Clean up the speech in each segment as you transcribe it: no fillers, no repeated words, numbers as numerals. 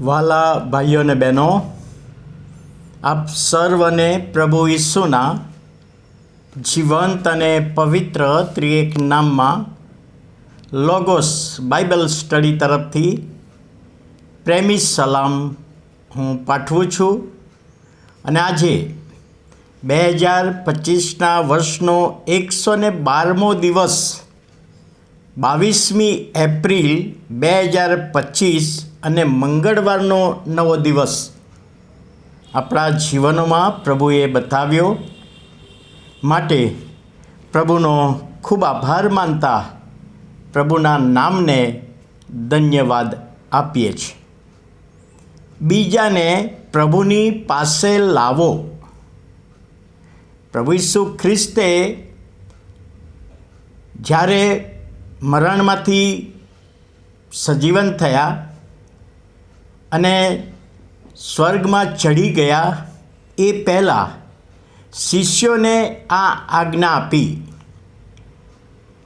વાલા ભાઈઓ અને બહેનો, આપ સર્વને પ્રભુ ઈસુના જીવંત અને પવિત્ર ત્રિએક નામમાં લોગોસ બાઇબલ સ્ટડી તરફથી પ્રેમી સલામ હું પાઠવું છું. અને આજે 2025ના વર્ષનો 112મો દિવસ 22મી એપ્રિલ 2025 અને મંગળવારનો નવો દિવસ આપણા જીવનોમાં પ્રભુએ બતાવ્યો. માટે પ્રભુનો ખૂબ આભાર માનતા પ્રભુના નામને ધન્યવાદ આપીએ છીએ. બીજાને પ્રભુની પાસે લાવો. પ્રભુ ઈસુ ખ્રિસ્તે જ્યારે મરણમાંથી સજીવન થયા અને સ્વર્ગમાં ચડી ગયા એ પહેલાં શિષ્યોને આ આજ્ઞા આપી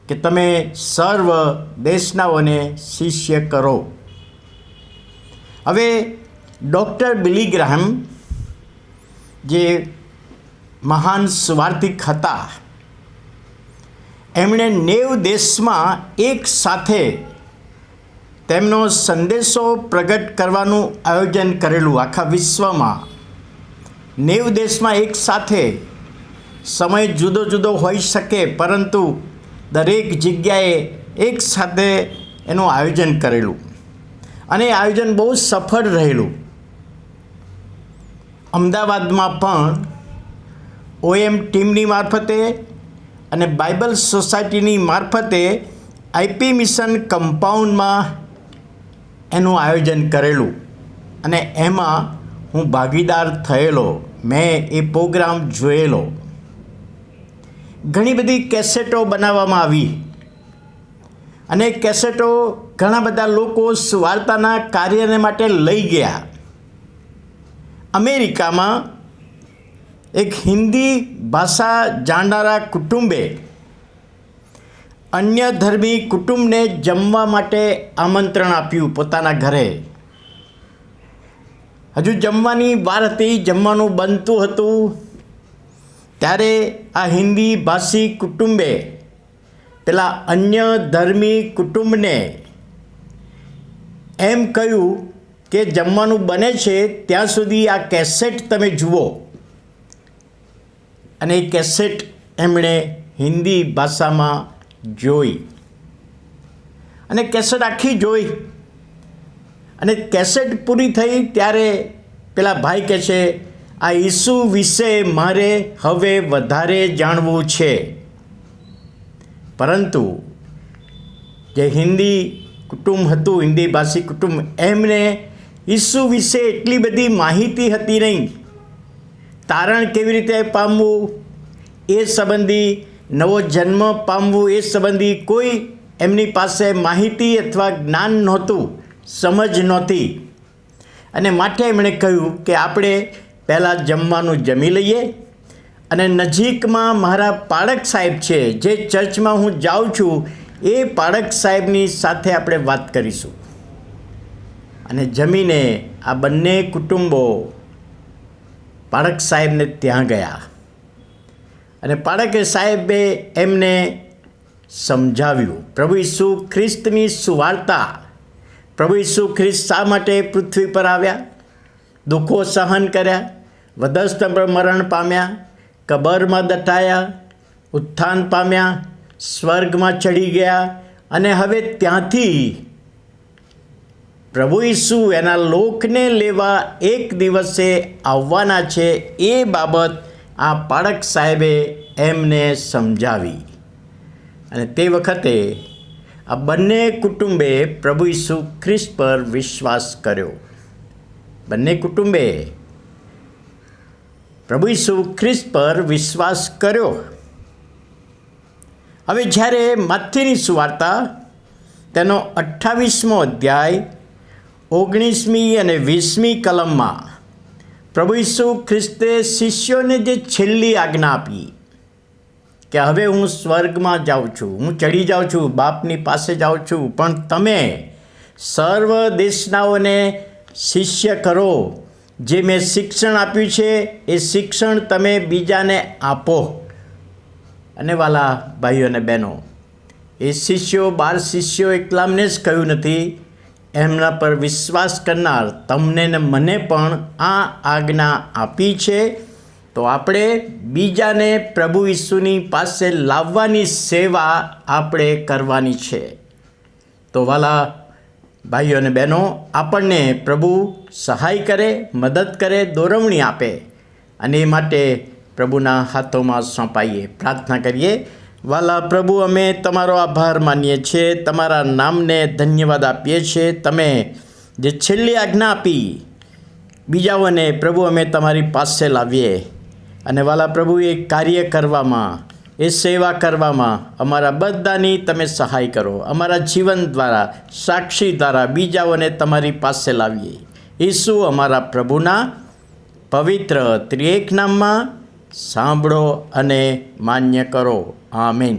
કે તમે સર્વ દેશનાઓને શિષ્ય કરો. હવે ડૉક્ટર બિલી ગ્રાહમ જે મહાન સુવાર્તિક હતા, એમણે 90 દેશમાં એક સાથે તેમનો સંદેશો પ્રગટ કરવાનું આયોજન કરેલું. આખા વિશ્વમાં 90 દેશમાં એક સાથે, સમય જુદો જુદો હોઈ શકે પરંતુ દરેક જગ્યાએ એક સાથે એનું આયોજન કરેલું અને આયોજન બહુ સફળ રહેલું. અમદાવાદમાં પણ OM ટીમની મારફતે અને બાઇબલ સોસાયટીની મારફતે IP મિશન કમ્પાઉન્ડમાં એનું આયોજન કરેલું અને એમાં હું ભાગીદાર થયેલો. મેં એ પ્રોગ્રામ જોયેલો. ઘણી બધી કેસેટો બનાવવામાં આવી અને કેસેટો ઘણા બધા લોકો સુવાર્તાના કાર્યને માટે લઈ ગયા. અમેરિકામાં એક હિન્દી ભાષા જાણનારા કુટુંબે અન્ય ધર્મી કુટુંબને જમવા માટે આમંત્રણ આપ્યું પોતાના ઘરે. હજુ જમવાની વાર હતી, જમવાનું બનતું હતું ત્યારે આ હિન્દી ભાષી કુટુંબે પેલા અન્ય ધર્મી કુટુંબને એમ કહ્યું કે જમવાનું બને છે ત્યાં સુધી આ કેસેટ તમે જુઓ. અને એ કેસેટ એમણે હિન્દી ભાષામાં જોઈ અને કેસેટ આખી જોઈ અને કેસેટ પૂરી થઈ ત્યારે પેલા ભાઈ કહે છે, આ ઈસુ વિશે મારે હવે વધારે જાણવું છે. પરંતુ જે હિન્દી કુટુંબ હતું, હિન્દી ભાષી કુટુંબ, એમને ઈસુ વિશે એટલી બધી માહિતી હતી નહીં. તારણ કેવી રીતે પામવું એ સંબંધી, નવો જન્મ પામવું એ સંબંધી કોઈ એમની પાસે માહિતી અથવા જ્ઞાન નહોતું, સમજ નહોતી. અને માટે એમણે કહ્યું કે આપણે પહેલાં જમવાનું જમી લઈએ અને નજીકમાં મારા પાળક સાહેબ છે, જે ચર્ચમાં હું જાઉં છું, એ પાળક સાહેબની સાથે આપણે વાત કરીશું. અને જમીને આ બંને કુટુંબો પાળક સાહેબને ત્યાં ગયા અને પાળક સાહેબે એમને સમજાવ્યું પ્રભુ ઈસુ ખ્રિસ્તની સુવાર્તા. પ્રભુ ઈસુ ખ્રિસ્ત શા માટે પૃથ્વી પર આવ્યા, દુઃખો સહન કર્યા, વધસ્તંભ પર મરણ પામ્યા, કબરમાં દટાયા, ઉત્થાન પામ્યા, સ્વર્ગમાં ચડી ગયા અને હવે ત્યાંથી પ્રભુ ઈસુ એના લોકને લેવા એક દિવસે આવવાના છે. એ બાબત આ પાળક સાહેબે એમને સમજાવી અને તે વખતે આ બંને કુટુંબે પ્રભુ ઈસુ ખ્રિસ્ત પર વિશ્વાસ કર્યો. બંને કુટુંબે પ્રભુ ઈસુ ખ્રિસ્ત પર વિશ્વાસ કર્યો. હવે જ્યારે મત્થીની સુવાર્તા તેનો 28મો અધ્યાય 19મી અને 20મી કલમમાં પ્રભુ ઈસુ ખ્રિસ્તે શિષ્યોને જે છેલ્લી આજ્ઞા આપી કે હવે હું સ્વર્ગમાં જાઉં છું, હું ચડી જાઉં છું, બાપની પાસે જાઉં છું, પણ તમે સર્વ દેશનાઓને શિષ્ય કરો. જે મેં શિક્ષણ આપ્યું છે એ શિક્ષણ તમે બીજાને આપો. અને વાલા ભાઈઓ અને બહેનો, એ શિષ્યો 12 શિષ્યો એકલામને જ કહ્યું નથી, એમના પર વિશ્વાસ કરનાર તમને ને મને પણ આ આજ્ઞા આપી છે. તો આપણે બીજાને પ્રભુ ઈસુની પાસે લાવવાની સેવા આપણે કરવાની છે. તો વાલા ભાઈઓ અને બહેનો, આપણને પ્રભુ સહાય કરે, મદદ કરે, દોરવણી આપે, અને એ માટે પ્રભુના હાથોમાં સોંપાઈએ. પ્રાર્થના કરીએ. વાલા પ્રભુ, અમે તમારો આભાર માનીએ છીએ, તમારા નામને ધન્યવાદ આપીએ છીએ. તમે જે છેલ્લી આજ્ઞા આપી બીજાઓને, પ્રભુ અમે તમારી પાસે લાવીએ. અને વાલા પ્રભુ, એ કાર્ય કરવામાં, એ સેવા કરવામાં અમારા બધાની તમે સહાય કરો. અમારા જીવન દ્વારા, સાક્ષી દ્વારા બીજાઓને તમારી પાસે લાવીએ. ઈસુ અમારા પ્રભુના પવિત્ર ત્રિએક નામમાં સાંભળો અને માન્ય કરો. આમીન.